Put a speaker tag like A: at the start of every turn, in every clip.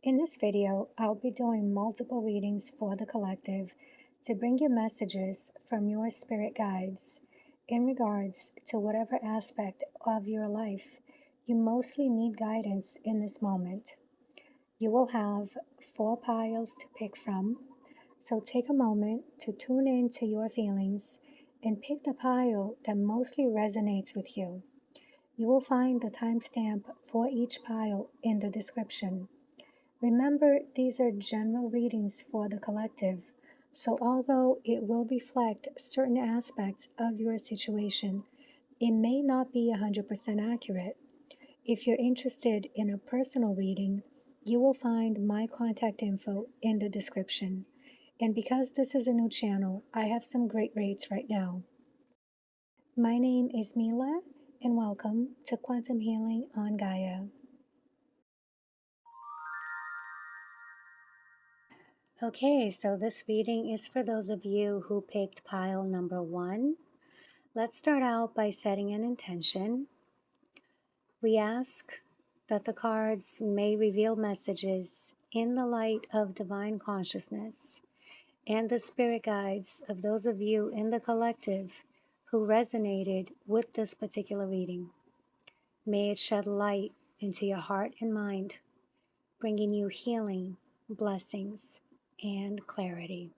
A: In this video, I'll be doing multiple readings for the collective to bring you messages from your spirit guides in regards to whatever aspect of your life you mostly need guidance in this moment. You will have 4 piles to pick from, so take a moment to tune in to your feelings and pick the pile that mostly resonates with you. You will find the timestamp for each pile in the description. Remember, these are general readings for the collective, so although it will reflect certain aspects of your situation, it may not be 100% accurate. If you're interested in a personal reading, you will find my contact info in the description. And because this is a new channel, I have some great rates right now. My name is Mila, and welcome to Quantum Healing on Gaia. Okay, so this reading is for those of you who picked pile number 1. Let's start out by setting an intention. We ask that the cards may reveal messages in the light of divine consciousness and the spirit guides of those of you in the collective who resonated with this particular reading. May it shed light into your heart and mind, bringing you healing, blessings, and clarity.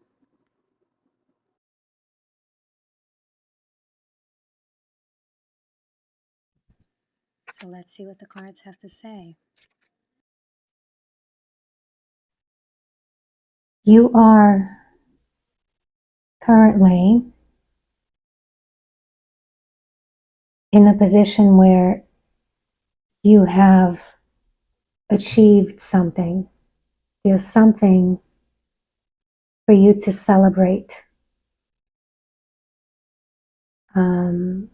A: So let's see what the cards have to say. You are currently in a position where you have achieved something. There's something for you to celebrate, an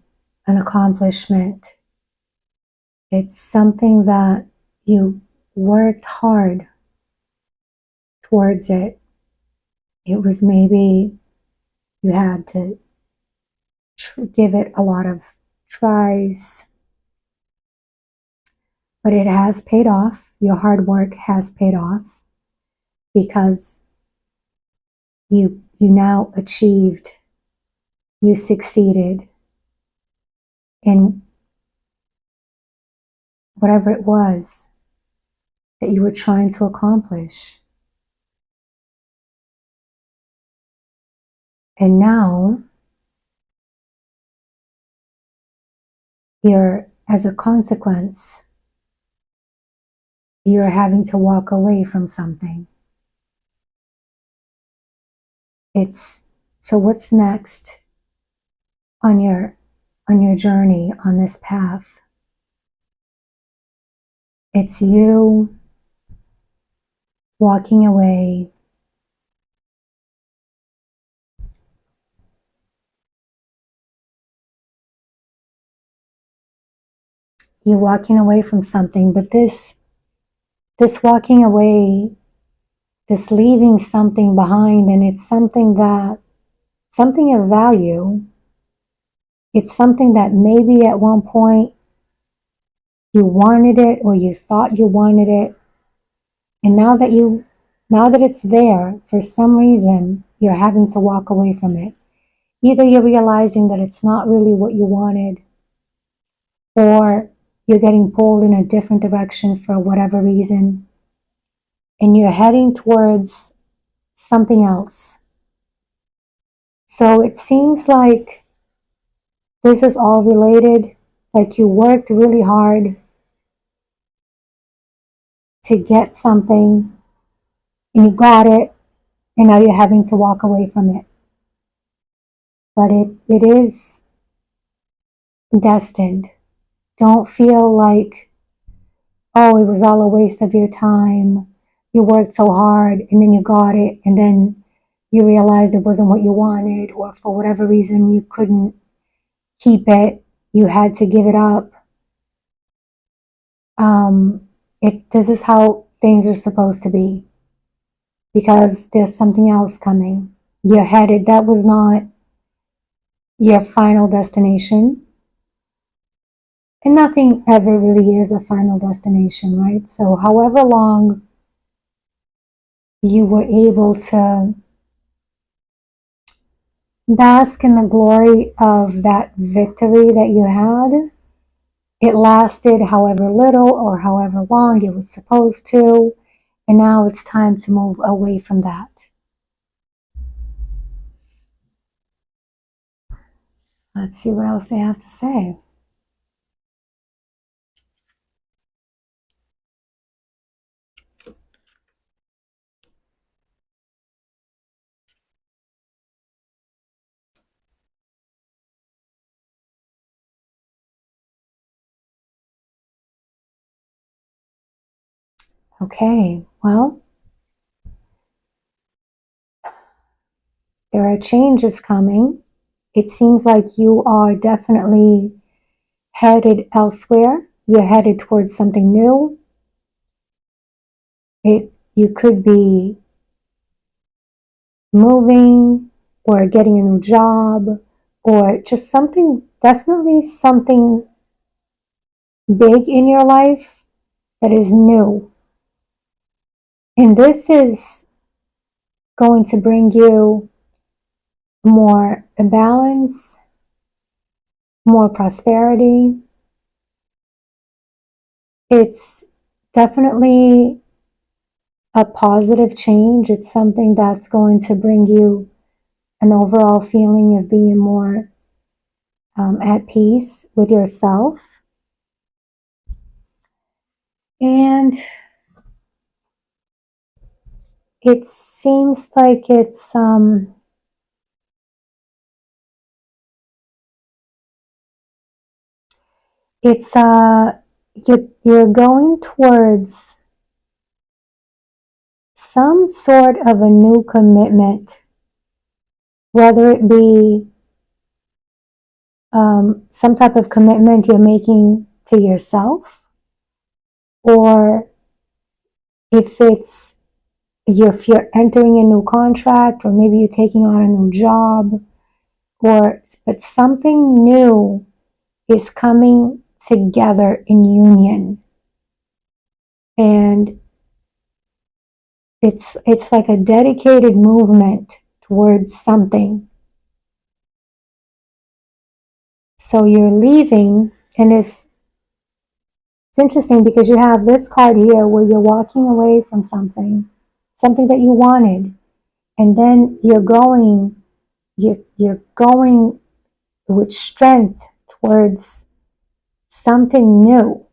A: accomplishment. It's something that you worked hard towards it. It was maybe you had to give it a lot of tries, but it has paid off. Your hard work has paid off because you now achieved, you succeeded in whatever it was that you were trying to accomplish. And now as a consequence, you're having to walk away from something. So what's next on your journey on this path? It's you walking away from something, but this walking away, this leaving something behind, and it's something of value. It's something that maybe at one point you wanted it or you thought you wanted it. And now that it's there, for some reason, you're having to walk away from it. Either you're realizing that it's not really what you wanted, or you're getting pulled in a different direction for whatever reason, and you're heading towards something else. So it seems like this is all related, like you worked really hard to get something, and you got it, and now you're having to walk away from it. But it is destined. Don't feel like, oh, it was all a waste of your time. You worked so hard and then you got it, and then you realized it wasn't what you wanted, or for whatever reason you couldn't keep it. You had to give it up. This is how things are supposed to be, because there's something else coming. You're headed. That was not your final destination. And nothing ever really is a final destination, right? So however long you were able to bask in the glory of that victory that you had. It lasted however little or however long it was supposed to, and now it's time to move away from that. Let's see what else they have to say. Okay, well, there are changes coming. It seems like you are definitely headed elsewhere. You're headed towards something new. You could be moving or getting a new job or just something, definitely something big in your life that is new. And this is going to bring you more balance, more prosperity. It's definitely a positive change. It's something that's going to bring you an overall feeling of being more at peace with yourself. And it seems like it's you're going towards some sort of a new commitment, whether it be some type of commitment you're making to yourself, or if you're entering a new contract, or maybe you're taking on a new job, but something new is coming together in union, and it's like a dedicated movement towards something. So you're leaving, and it's interesting because you have this card here where you're walking away from something that you wanted, and then you're going with strength towards something new.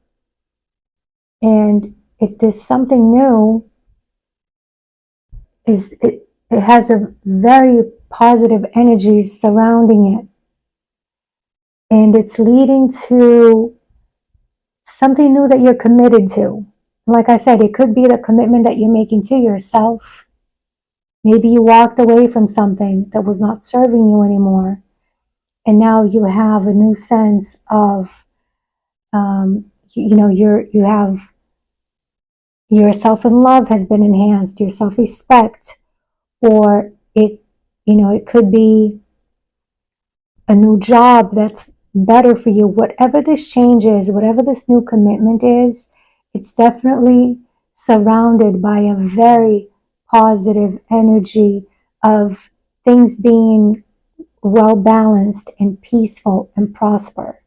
A: And if this something new it has a very positive energy surrounding it, and it's leading to something new that you're committed to. Like I said, it could be the commitment that you're making to yourself. Maybe you walked away from something that was not serving you anymore, and now you have a new sense of, you have your self in love has been enhanced, your self respect, or it could be a new job that's better for you. Whatever this change is, whatever this new commitment is, it's definitely surrounded by a very positive energy of things being well balanced and peaceful and prosper.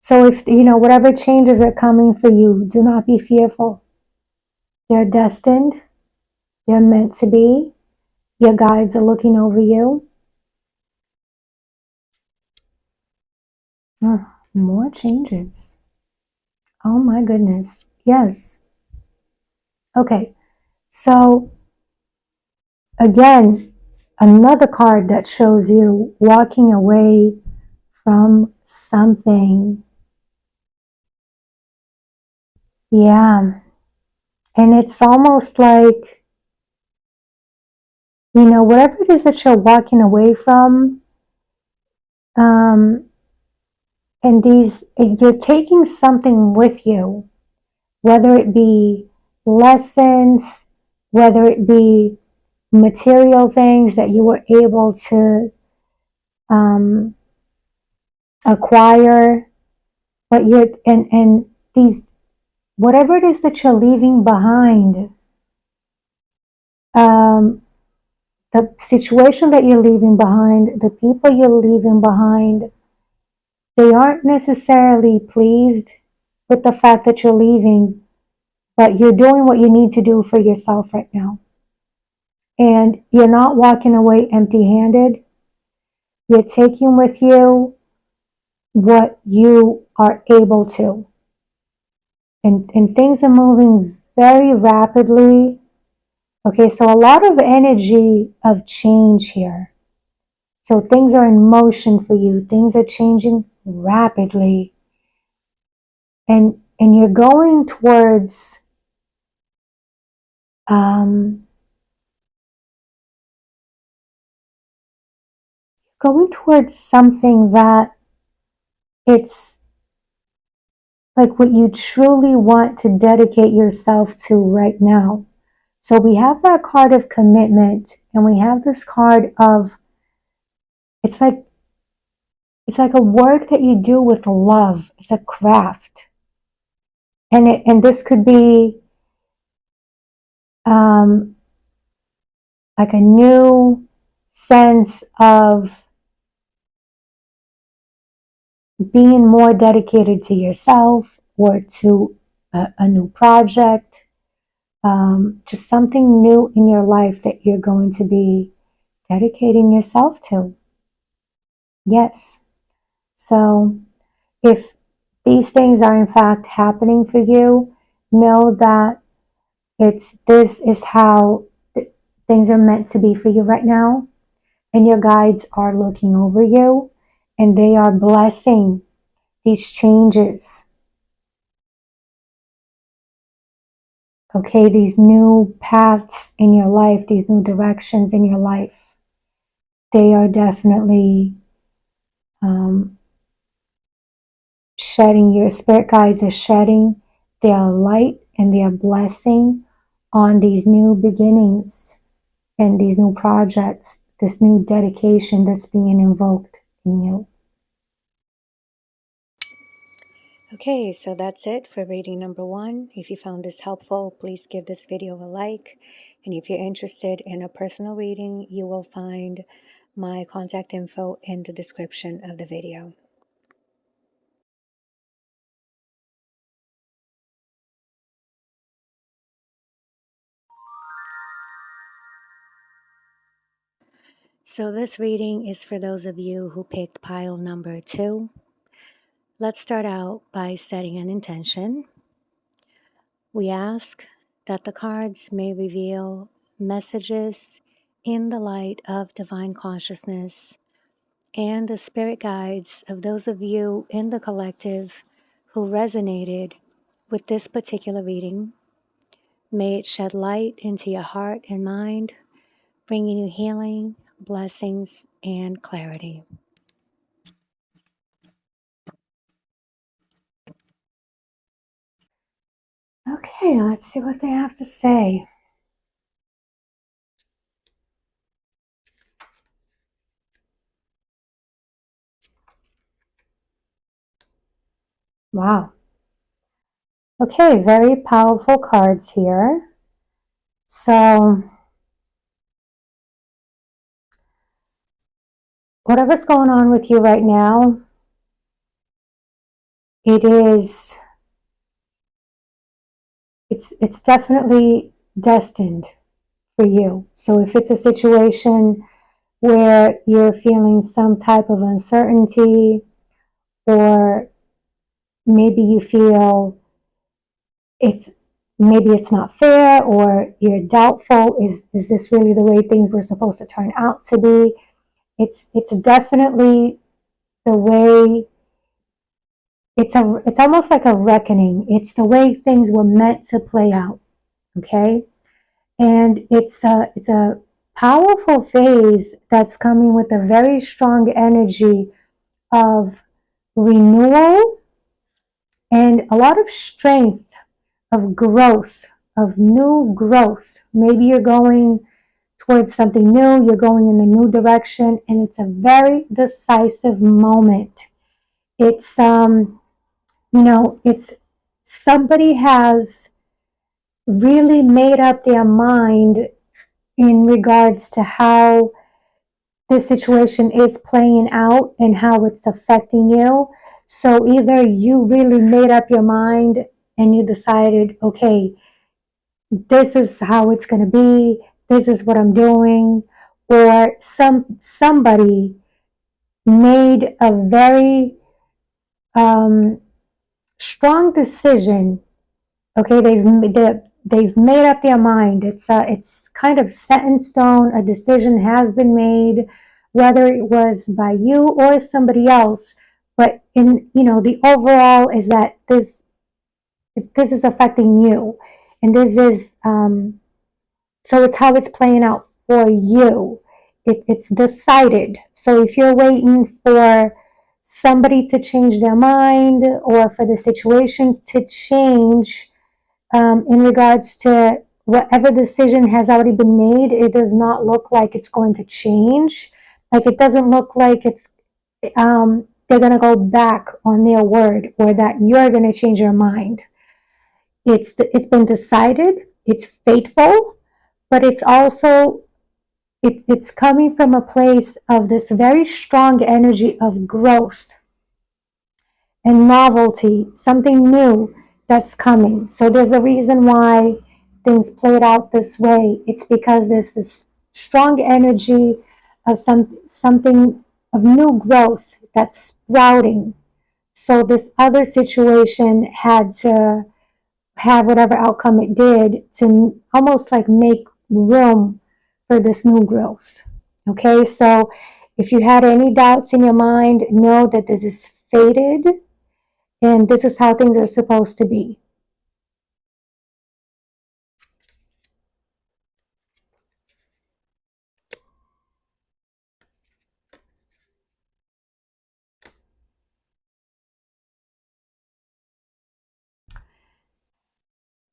A: So if whatever changes are coming for you, do not be fearful. They're destined. They're meant to be. Your guides are looking over you. More changes. Oh my goodness. Yes. Okay. So again, another card that shows you walking away from something. Yeah. And it's almost like, whatever it is that you're walking away from, and you're taking something with you, whether it be lessons, whether it be material things that you were able to acquire, but and whatever it is that you're leaving behind, the situation that you're leaving behind, the people you're leaving behind, they aren't necessarily pleased with the fact that you're leaving, but you're doing what you need to do for yourself right now. And you're not walking away empty handed. You're taking with you what you are able to. And things are moving very rapidly. Okay, so a lot of energy of change here. So things are in motion for you. Things are changing rapidly. And you're um, going towards something that it's like what you truly want to dedicate yourself to right now. So we have that card of commitment, and we have this card of, it's like it's like a work that you do with love. It's a craft. And this could be um, like a new sense of being more dedicated to yourself or to a new project, just something new in your life that you're going to be dedicating yourself to. Yes. So if these things are in fact happening for you, know that this is how things are meant to be for you right now. And your guides are looking over you, and they are blessing these changes. Okay, these new paths in your life, these new directions in your life, they are definitely shedding, your spirit guides are shedding their light and their blessing on these new beginnings and these new projects, this new dedication that's being invoked in you. Okay, so that's it for reading number 1. If you found this helpful, please give this video a like. And if you're interested in a personal reading, you will find my contact info in the description of the video. So this reading is for those of you who picked pile number 2. Let's start out by setting an intention. We ask that the cards may reveal messages in the light of divine consciousness and the spirit guides of those of you in the collective who resonated with this particular reading. May it shed light into your heart and mind, bringing you healing, blessings, and clarity. Okay, let's see what they have to say. Wow. Okay, very powerful cards here. So, whatever's going on with you right now, it's definitely destined for you. So if it's a situation where you're feeling some type of uncertainty, or maybe you feel maybe it's not fair, or you're doubtful, is this really the way things were supposed to turn out to be? It's definitely the way. It's almost like a reckoning. It's the way things were meant to play out. Okay, and it's a powerful phase that's coming with a very strong energy of renewal and a lot of strength, of growth, of new growth. Maybe you're going towards something new, you're going in a new direction, and it's a very decisive moment. It's it's somebody has really made up their mind in regards to how this situation is playing out and how it's affecting you. So either you really made up your mind and you decided, okay, this is how it's going to be, this is what I'm doing, or somebody made a very um, strong decision. Okay, they've made up their mind. It's kind of set in stone. A decision has been made, whether it was by you or somebody else. But in the overall is that this is affecting you, and this is so it's how it's playing out for you. It's decided. So if you're waiting for somebody to change their mind or for the situation to change, in regards to whatever decision has already been made, it does not look like it's going to change. Like it doesn't look like they're going to go back on their word or that you're going to change your mind. It's been decided. It's fateful, but it's also it's coming from a place of this very strong energy of growth and novelty, something new that's coming. So there's a reason why things played out this way. It's because there's this strong energy of something of new growth that's sprouting. So this other situation had to have whatever outcome it did to almost like make room for this new growth. Okay, so if you had any doubts in your mind, know that this is fated and this is how things are supposed to be.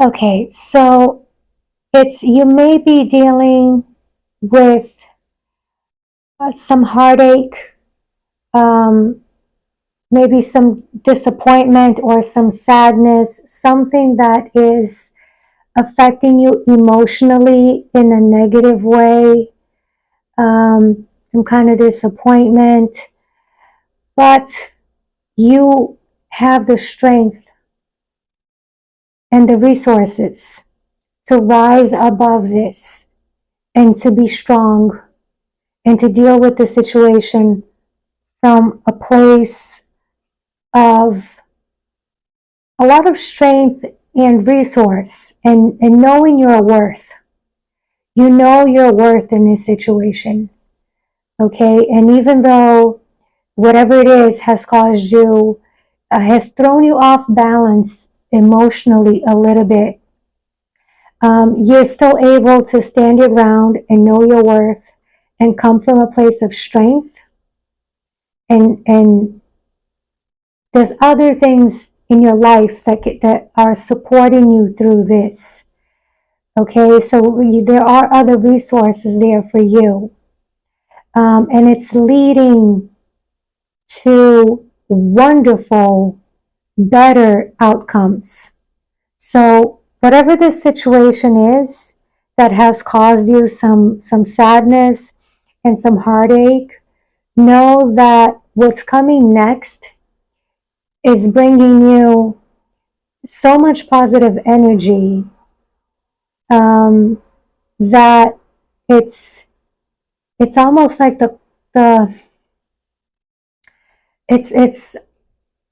A: Okay, so you may be dealing with some heartache, um, maybe some disappointment or some sadness, something that is affecting you emotionally in a negative way, some kind of disappointment, but you have the strength and the resources to rise above this and to be strong and to deal with the situation from a place of a lot of strength and resource and knowing your worth. You know your worth in this situation, okay? And even though whatever it is has caused you, has thrown you off balance emotionally a little bit, you're still able to stand your ground and know your worth and come from a place of strength. And there's other things in your life that are supporting you through this. Okay, so there are other resources there for you. And it's leading to wonderful, better outcomes. So whatever the situation is that has caused you some sadness and some heartache, know that what's coming next is bringing you so much positive energy, um, that it's it's almost like the it's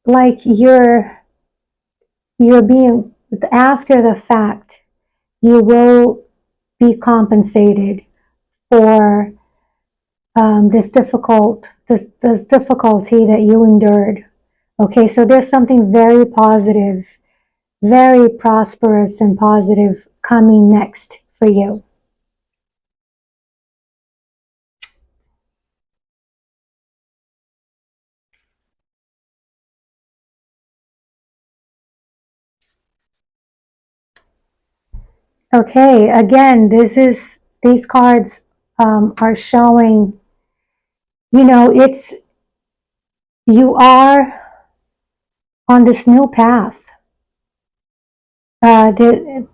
A: like you're being, after the fact, you will be compensated for this difficulty that you endured. Okay, so there's something very positive, very prosperous and positive coming next for you. Okay, again, these cards are showing, it's you are on this new path. there,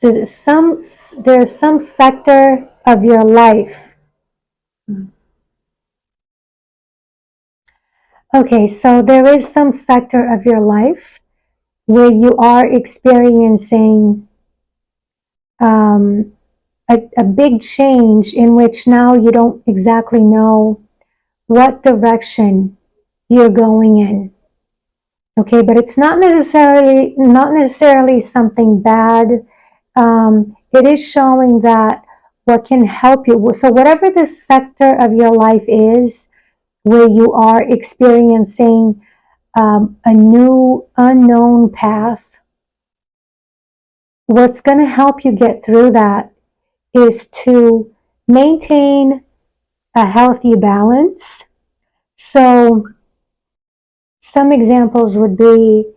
A: there's some sector of your life. Okay, so there is some sector of your life where you are experiencing um, a big change in which now you don't exactly know what direction you're going in. Okay, but it's not necessarily something bad. It is showing that what can help you. So whatever the sector of your life is where you are experiencing a new unknown path, what's going to help you get through that is to maintain a healthy balance. So some examples would be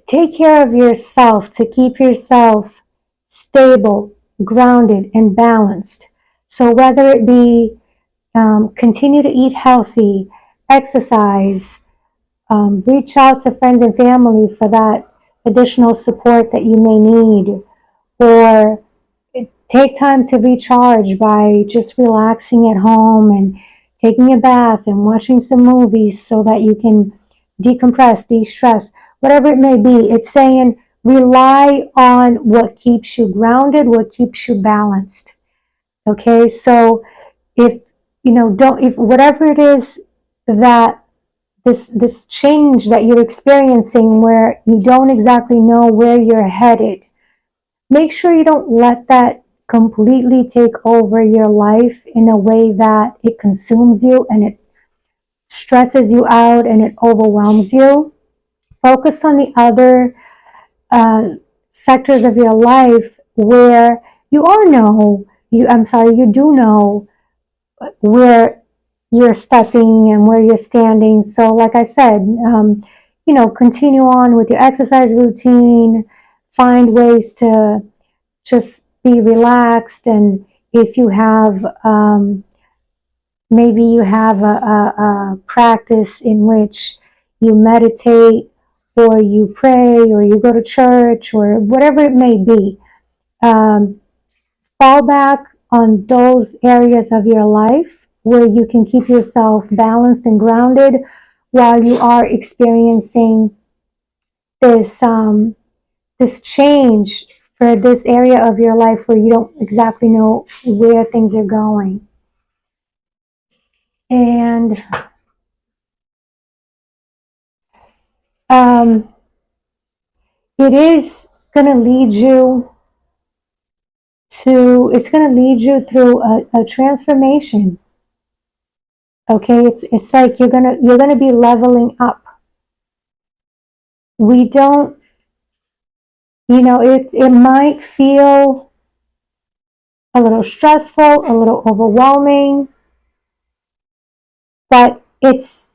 A: take care of yourself to keep yourself stable, grounded, and balanced. So whether it be continue to eat healthy, exercise, reach out to friends and family for that additional support that you may need, or take time to recharge by just relaxing at home and taking a bath and watching some movies so that you can decompress, de-stress, whatever it may be. It's saying rely on what keeps you grounded, what keeps you balanced. Okay, so if don't if whatever it is that this change that you're experiencing where you don't exactly know where you're headed, make sure you don't let that completely take over your life in a way that it consumes you and it stresses you out and it overwhelms you. Focus on the other uh, sectors of your life where you do know where you're stepping and where you're standing. So, like I said, continue on with your exercise routine, find ways to just be relaxed. And if you have, maybe you have a practice in which you meditate or you pray or you go to church or whatever it may be, um, fall back on those areas of your life where you can keep yourself balanced and grounded while you are experiencing this change for this area of your life where you don't exactly know where things are going. And um, it is going to lead you it's going to lead you through a transformation. Okay, it's like you're gonna be leveling up. We don't, it might feel a little stressful, a little overwhelming, but it's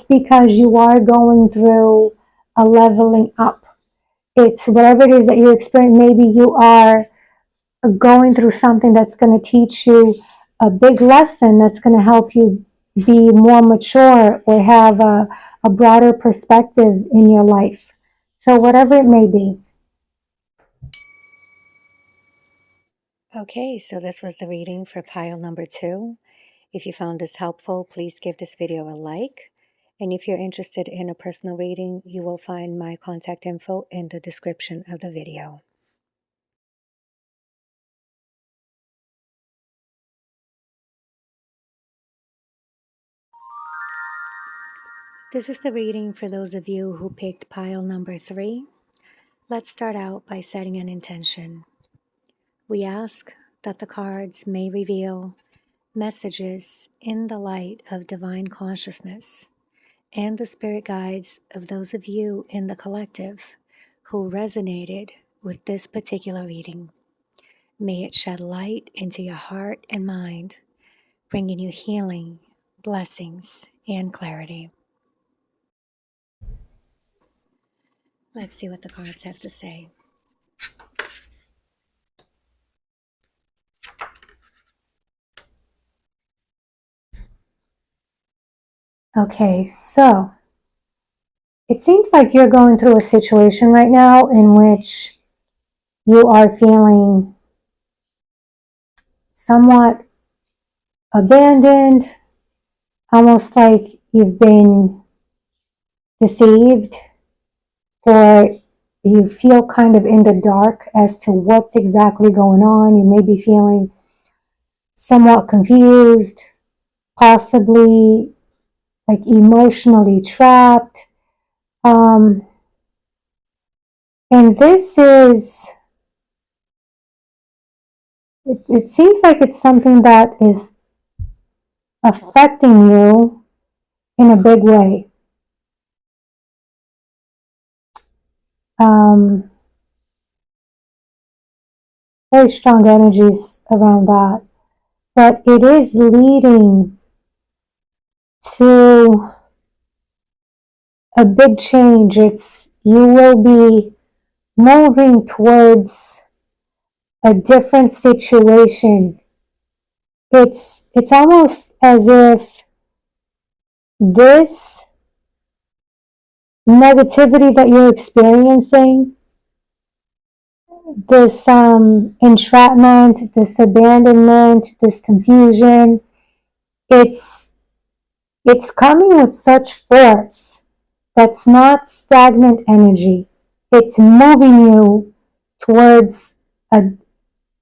A: because you are going through a leveling up. It's whatever it is that you're experiencing. Maybe you are going through something that's going to teach you a big lesson that's going to help you be more mature or have a broader perspective in your life. So whatever it may be. Okay, so this was the reading for pile number 2. If you found this helpful, please give this video a like. And if you're interested in a personal reading, you will find my contact info in the description of the video. This is the reading for those of you who picked pile number 3. Let's start out by setting an intention. We ask that the cards may reveal messages in the light of divine consciousness and the spirit guides of those of you in the collective who resonated with this particular reading. May it shed light into your heart and mind, bringing you healing, blessings, and clarity. Let's see what the cards have to say. Okay, so it seems like you're going through a situation right now in which you are feeling somewhat abandoned, almost like you've been deceived, or you feel kind of in the dark as to what's exactly going on. You may be feeling somewhat confused, possibly like emotionally trapped. Um, and this is, it seems like it's something that is affecting you in a big way. Um, Very strong energies around that. But it is leading to a big change. You will be moving towards a different situation. It's almost as if this negativity that you're experiencing, this entrapment, this abandonment, this confusion, it's it's coming with such force that's not stagnant energy. It's moving you towards a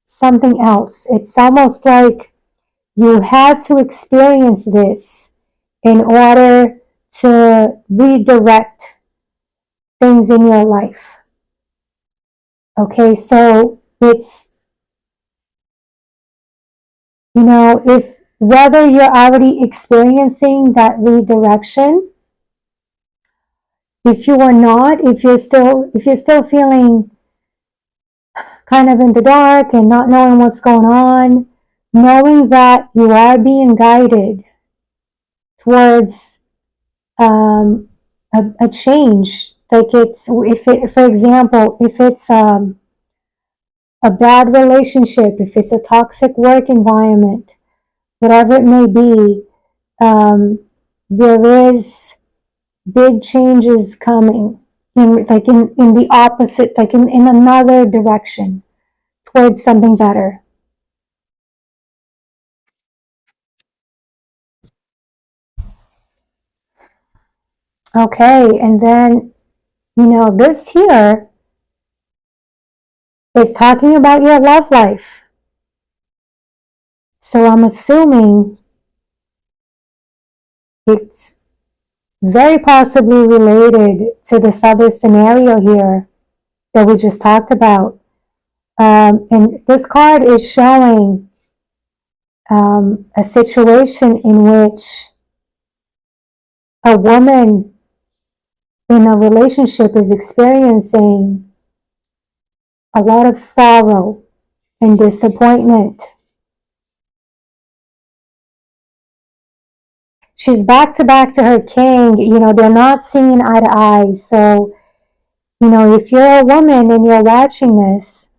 A: something else. It's almost like you had to experience this in order to redirect things in your life. Okay, so it's, if whether you're already experiencing that redirection, if you are not, if you're still feeling kind of in the dark and not knowing what's going on, knowing that you are being guided towards a change. Like for example, if it's a bad relationship, if it's a toxic work environment, whatever it may be, there is big changes coming in the opposite, like in another direction towards something better. Okay, and then, this here is talking about your love life. So I'm assuming it's very possibly related to this other scenario here that we just talked about. And this card is showing a situation in which a woman in a relationship is experiencing a lot of sorrow and disappointment. She's back to back to her king. They're not seeing eye to eye. So, if you're a woman and you're watching this,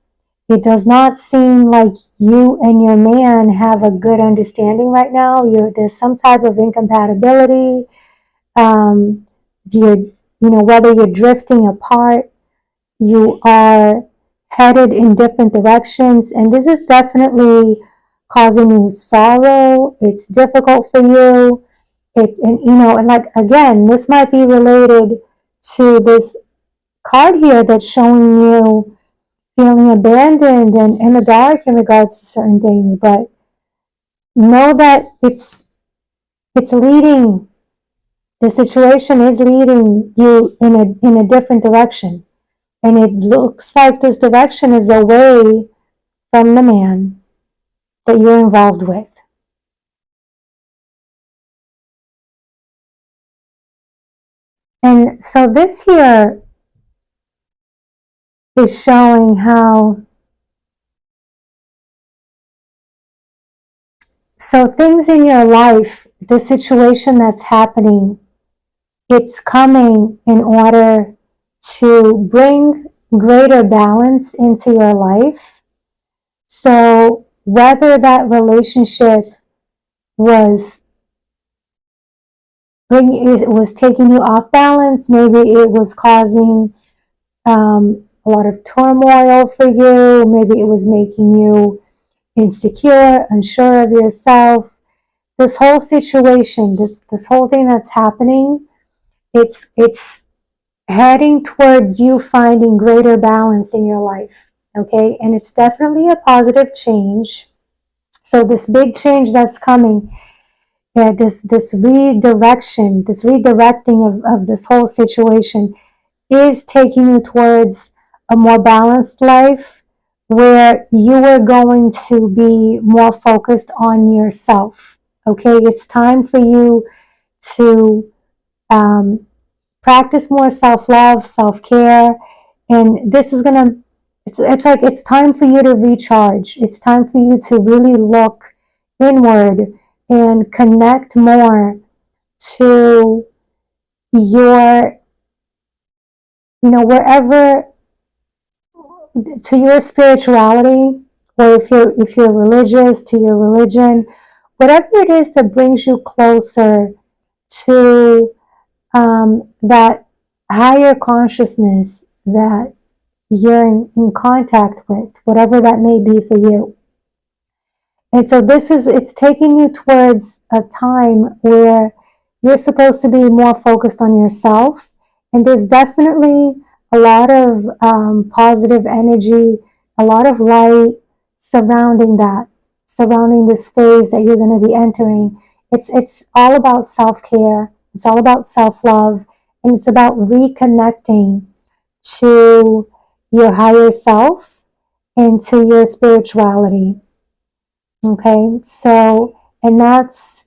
A: it does not seem like you and your man have a good understanding right now. There's some type of incompatibility. Whether you're drifting apart, you are headed in different directions, and this is definitely causing you sorrow. It's difficult for you. And like, again, this might be related to this card here that's showing you feeling abandoned and in the dark in regards to certain things. But know that it's leading, the situation is leading you in a different direction. And it looks like this direction is away from the man that you're involved with. And so this here is showing how, so things in your life, the situation that's happening, it's coming in order to bring greater balance into your life. So whether that relationship was it was taking you off balance. Maybe it was causing a lot of turmoil for you. Maybe it was making you insecure, unsure of yourself. This whole situation, this whole thing that's happening, it's heading towards you finding greater balance in your life. Okay, and it's definitely a positive change. So this big change that's coming, this redirection, this redirecting of this whole situation is taking you towards a more balanced life where you are going to be more focused on yourself. Okay, it's time for you to um, practice more self-love, self-care, and this is gonna. It's like it's time for you to recharge. It's time for you to really look inward and connect more to your, wherever, to your spirituality, or if you're religious, to your religion, whatever it is that brings you closer to that higher consciousness that you're in contact with, whatever that may be for you. And so it's taking you towards a time where you're supposed to be more focused on yourself. And there's definitely a lot of positive energy, a lot of light surrounding that, surrounding this phase that you're going to be entering. It's all about self-care. It's all about self-love. And it's about reconnecting to your higher self and to your spirituality. Okay, so, and that's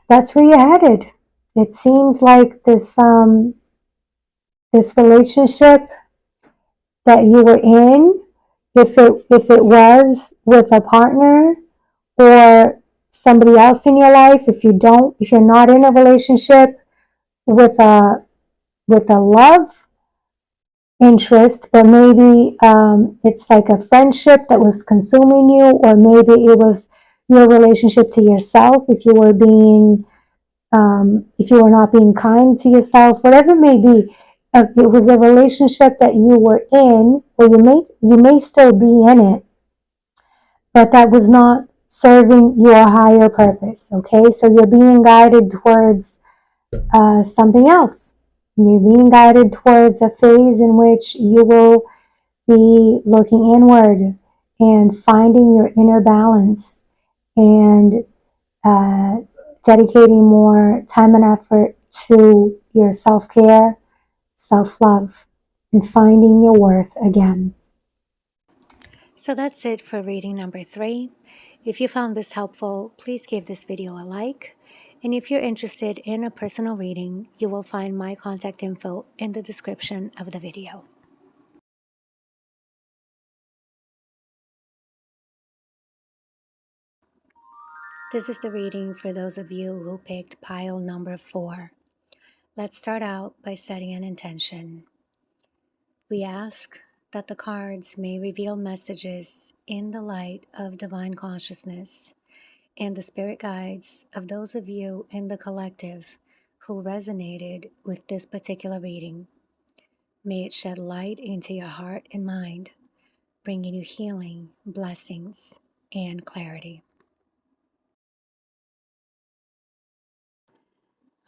A: where you're headed. It seems like this relationship that you were in, if it was with a partner or somebody else in your life, if you're not in a relationship with a love interest, but maybe it's like a friendship that was consuming you, or maybe it was your relationship to yourself, if you were not being kind to yourself, whatever it may be. It was a relationship that you were in, or you may still be in it, but that was not serving your higher purpose. Okay, so you're being guided towards something else. You're being guided towards a phase in which you will be looking inward and finding your inner balance, and uh, dedicating more time and effort to your self-care, self-love, and finding your worth again. So that's it for reading number 3. If you found this helpful, please give this video a like. And if you're interested in a personal reading, you will find my contact info in the description of the video. This is the reading for those of you who picked pile number 4. Let's start out by setting an intention. We ask that the cards may reveal messages in the light of divine consciousness and the spirit guides of those of you in the collective who resonated with this particular reading. May it shed light into your heart and mind, bringing you healing, blessings, and clarity.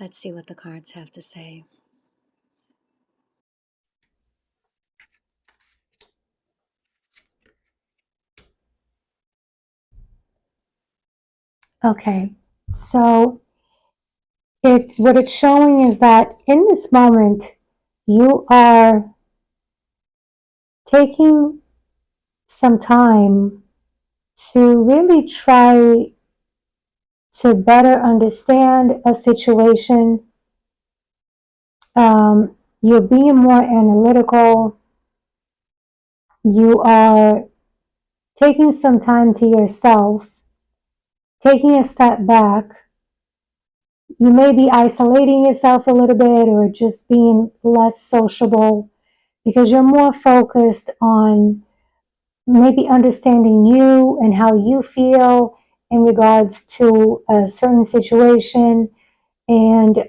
A: Let's see what the cards have to say. Okay, so what it's showing is that in this moment, you are taking some time to really try to better understand a situation. You're being more analytical. You are taking some time to yourself, taking a step back. You may be isolating yourself a little bit or just being less sociable because you're more focused on maybe understanding you and how you feel in regards to a certain situation. and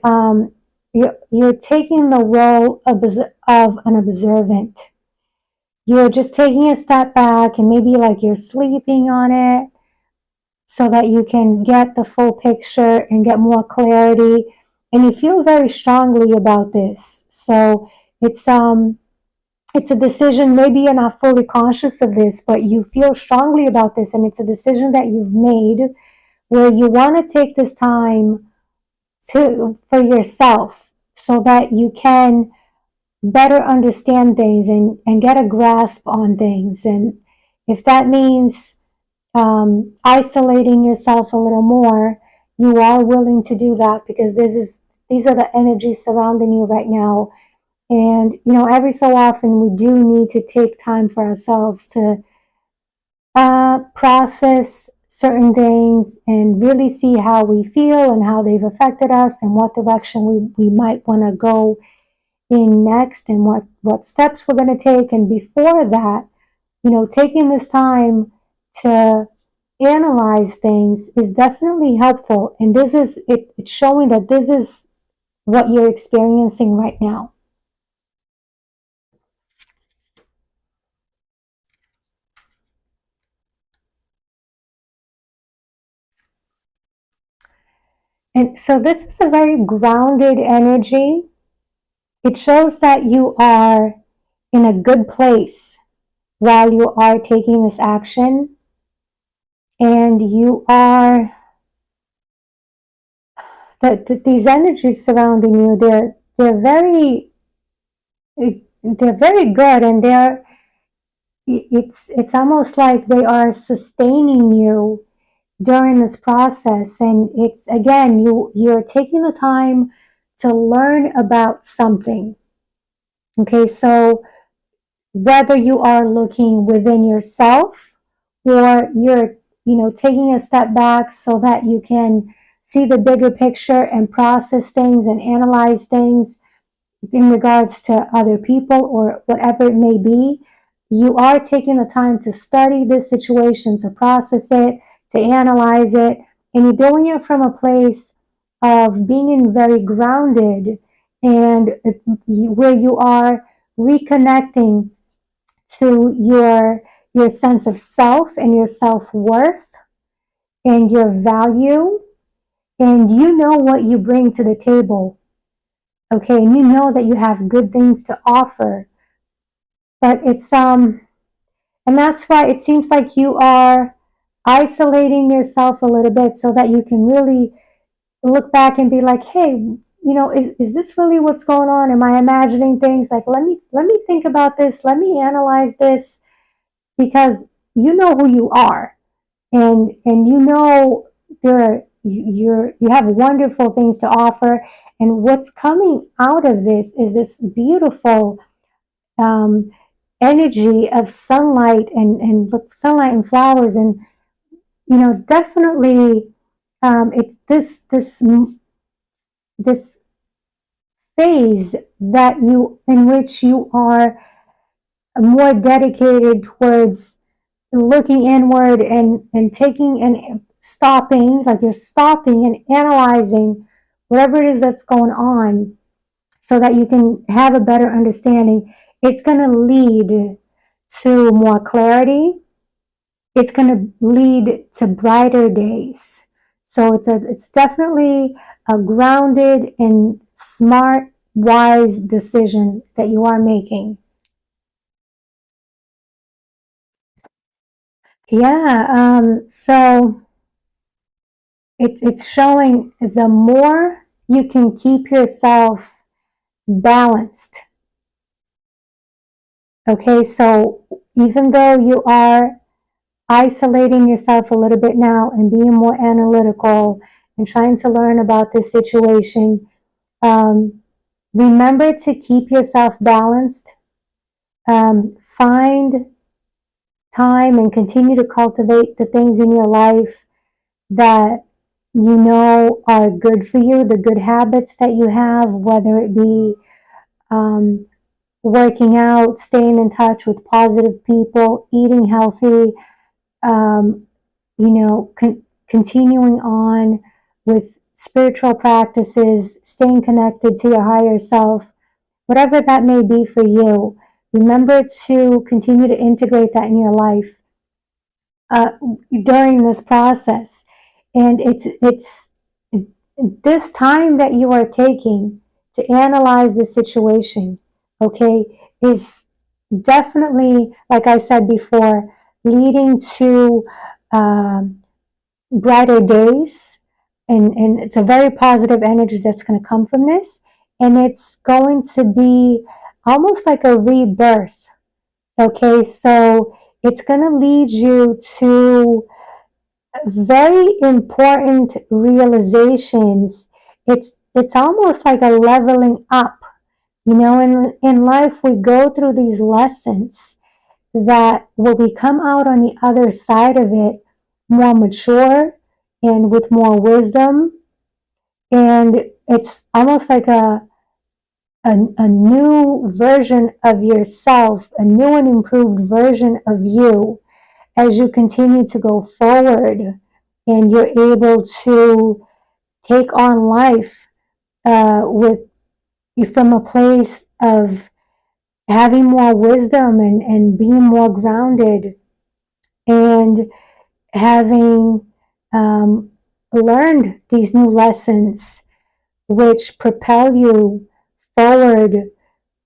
A: you're taking the role of an observant. You're just taking a step back and maybe like you're sleeping on it so that you can get the full picture and get more clarity. And you feel very strongly about this. So it's it's a decision, maybe you're not fully conscious of this, but you feel strongly about this, and it's a decision that you've made where you want to take this time for yourself so that you can better understand things and get a grasp on things. And if that means isolating yourself a little more, you are willing to do that because these are the energies surrounding you right now. And every so often we do need to take time for ourselves to process certain things and really see how we feel and how they've affected us and what direction we might want to go in next and what steps we're going to take. And before that, taking this time to analyze things is definitely helpful. And this is it's showing that this is what you're experiencing right now. And so this is a very grounded energy. It shows that you are in a good place while you are taking this action, and you are these energies surrounding you. They're very good, and it's almost like they are sustaining you during this process. And it's, again, you're taking the time to learn about something. Okay, so whether you are looking within yourself or you're taking a step back so that you can see the bigger picture and process things and analyze things in regards to other people or whatever it may be, you are taking the time to study this situation, to process it, to analyze it, and you're doing it from a place of being very grounded and where you are reconnecting to your sense of self and your self-worth and your value, and you know what you bring to the table. Okay, and you know that you have good things to offer. But and that's why it seems like you are isolating yourself a little bit so that you can really look back and be like, hey, is this really what's going on? Am I imagining things? Like, let me think about this, let me analyze this, because you know who you are, and you have wonderful things to offer. And what's coming out of this is this beautiful um, energy of sunlight and sunlight and flowers. And definitely it's this phase that you in which you are more dedicated towards looking inward and taking and stopping, like you're stopping and analyzing whatever it is that's going on so that you can have a better understanding. It's going to lead to more clarity. It's going to lead to brighter days. So it's definitely a grounded and smart, wise decision that you are making. Yeah. So it's showing the more you can keep yourself balanced. Okay, so even though you are isolating yourself a little bit now and being more analytical and trying to learn about this situation, remember to keep yourself balanced. Find time and continue to cultivate the things in your life that you know are good for you, the good habits that you have, whether it be um, working out, staying in touch with positive people, eating healthy, um, continuing on with spiritual practices, staying connected to your higher self, whatever that may be for you. Remember to continue to integrate that in your life uh, during this process. And it's this time that you are taking to analyze the situation, okay, is definitely, like I said before, leading to brighter days. And it's a very positive energy that's going to come from this. And it's going to be almost like a rebirth. Okay, so it's going to lead you to very important realizations. It's almost like a leveling up. You know, in life we go through these lessons that when we come out on the other side of it more mature and with more wisdom, and it's almost like a new version of yourself, a new and improved version of you as you continue to go forward and you're able to take on life with from a place of having more wisdom and being more grounded and having learned these new lessons which propel you forward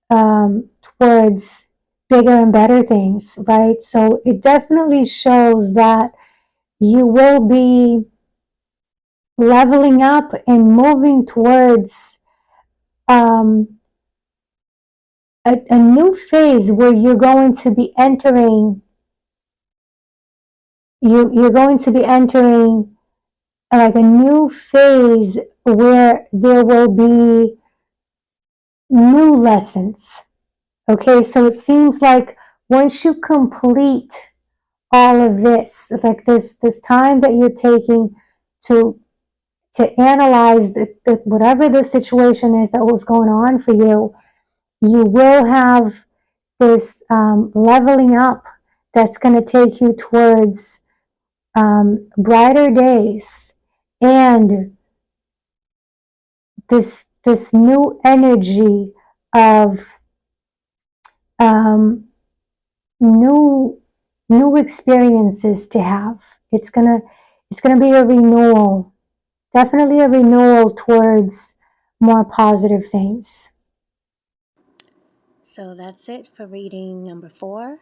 A: towards bigger and better things, right? So it definitely shows that you will be leveling up and moving towards a new phase where you're going to be entering you're going to be entering like a new phase where there will be new lessons. Okay, so it seems like once you complete all of this, like this time that you're taking to analyze whatever the situation is that was going on for you, you will have this leveling up that's going to take you towards brighter days and this new energy of um, new new experiences to have. It's gonna be a renewal, definitely a renewal towards more positive things. So that's it for reading number 4.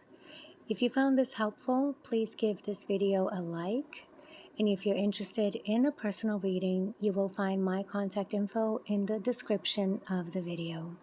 A: If you found this helpful, please give this video a like. And if you're interested in a personal reading, you will find my contact info in the description of the video.